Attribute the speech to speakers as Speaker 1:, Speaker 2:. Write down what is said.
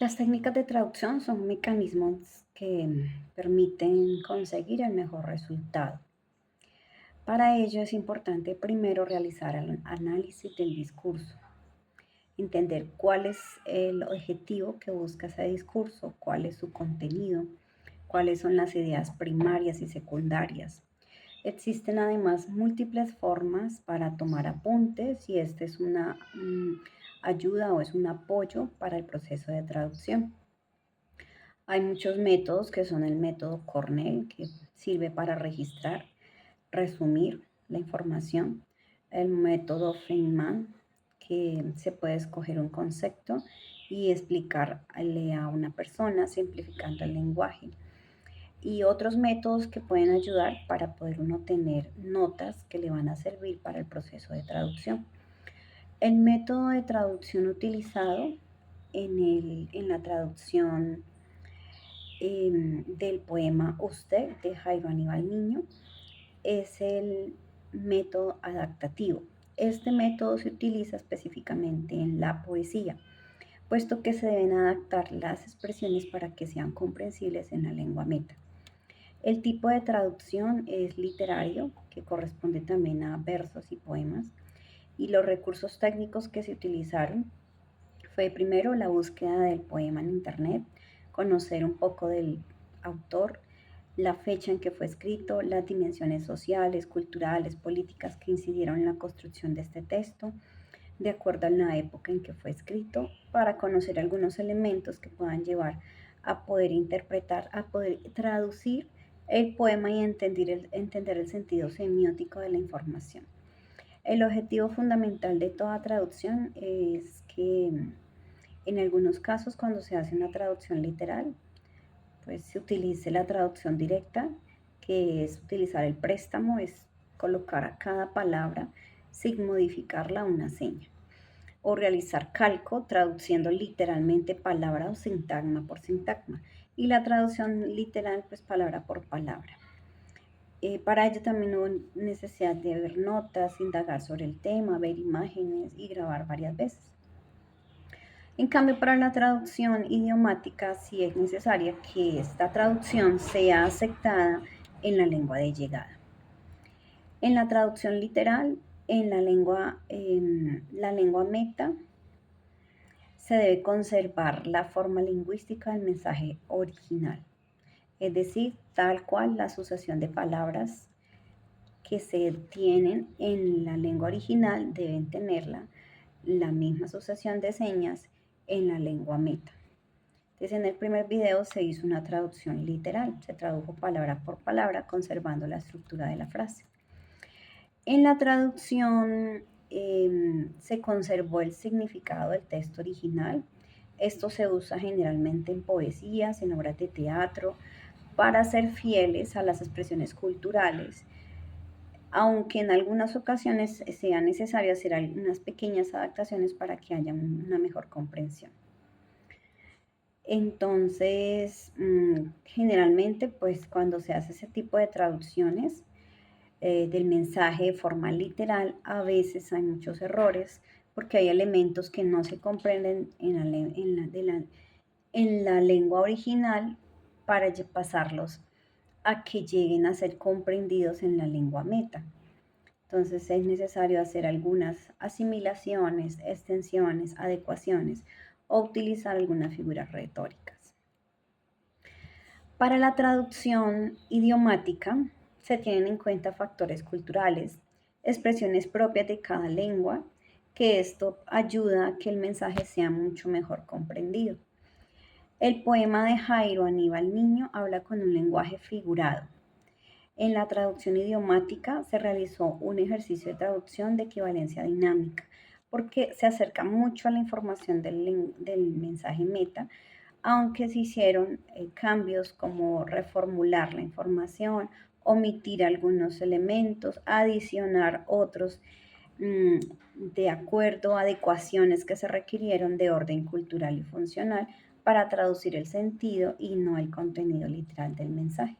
Speaker 1: Las técnicas de traducción son mecanismos que permiten conseguir el mejor resultado. Para ello es importante primero realizar el análisis del discurso, entender cuál es el objetivo que busca ese discurso, cuál es su contenido, cuáles son las ideas primarias y secundarias. Existen además múltiples formas para tomar apuntes y esta es una ayuda o es un apoyo para el proceso de traducción. Hay muchos métodos que son el método Cornell, que sirve para registrar, resumir la información. El método Feynman, que se puede escoger un concepto y explicarle a una persona simplificando el lenguaje. Y otros métodos que pueden ayudar para poder uno tener notas que le van a servir para el proceso de traducción. El método de traducción utilizado en la traducción del poema Usted de Jairo Aníbal Niño es el método adaptativo. Este método se utiliza específicamente en la poesía, puesto que se deben adaptar las expresiones para que sean comprensibles en la lengua meta. El tipo de traducción es literario, que corresponde también a versos y poemas, y los recursos técnicos que se utilizaron fue primero la búsqueda del poema en internet, conocer un poco del autor, la fecha en que fue escrito, las dimensiones sociales, culturales, políticas que incidieron en la construcción de este texto, de acuerdo a la época en que fue escrito, para conocer algunos elementos que puedan llevar a poder interpretar, a poder traducir el poema y entender el sentido semiótico de la información. El objetivo fundamental de toda traducción es que en algunos casos, cuando se hace una traducción literal, pues se utilice la traducción directa, que es utilizar el préstamo, es colocar a cada palabra sin modificarla una seña. O realizar calco, traduciendo literalmente palabra o sintagma por sintagma. Y la traducción literal, pues palabra por palabra. Para ello también hubo necesidad de ver notas, indagar sobre el tema, ver imágenes y grabar varias veces. En cambio, para la traducción idiomática sí es necesaria que esta traducción sea aceptada en la lengua de llegada. En la traducción literal, en la lengua meta, se debe conservar la forma lingüística del mensaje original, es decir, tal cual la asociación de palabras que se tienen en la lengua original deben tenerla la misma asociación de señas en la lengua meta. Entonces, en el primer video se hizo una traducción literal, se tradujo palabra por palabra conservando la estructura de la frase. En la traducción se conservó el significado del texto original. Esto se usa generalmente en poesías, en obras de teatro, para ser fieles a las expresiones culturales, aunque en algunas ocasiones sea necesario hacer algunas pequeñas adaptaciones para que haya una mejor comprensión. Entonces, generalmente, pues cuando se hace ese tipo de traducciones del mensaje de forma literal, a veces hay muchos errores porque hay elementos que no se comprenden en la lengua original para pasarlos a que lleguen a ser comprendidos en la lengua meta. Entonces es necesario hacer algunas asimilaciones, extensiones, adecuaciones o utilizar algunas figuras retóricas. Para la traducción idiomática se tienen en cuenta factores culturales, expresiones propias de cada lengua, que esto ayuda a que el mensaje sea mucho mejor comprendido. El poema de Jairo Aníbal Niño habla con un lenguaje figurado. En la traducción idiomática se realizó un ejercicio de traducción de equivalencia dinámica, porque se acerca mucho a la información del mensaje meta, aunque se hicieron cambios como reformular la información, omitir algunos elementos, adicionar otros de acuerdo a adecuaciones que se requirieron de orden cultural y funcional para traducir el sentido y no el contenido literal del mensaje.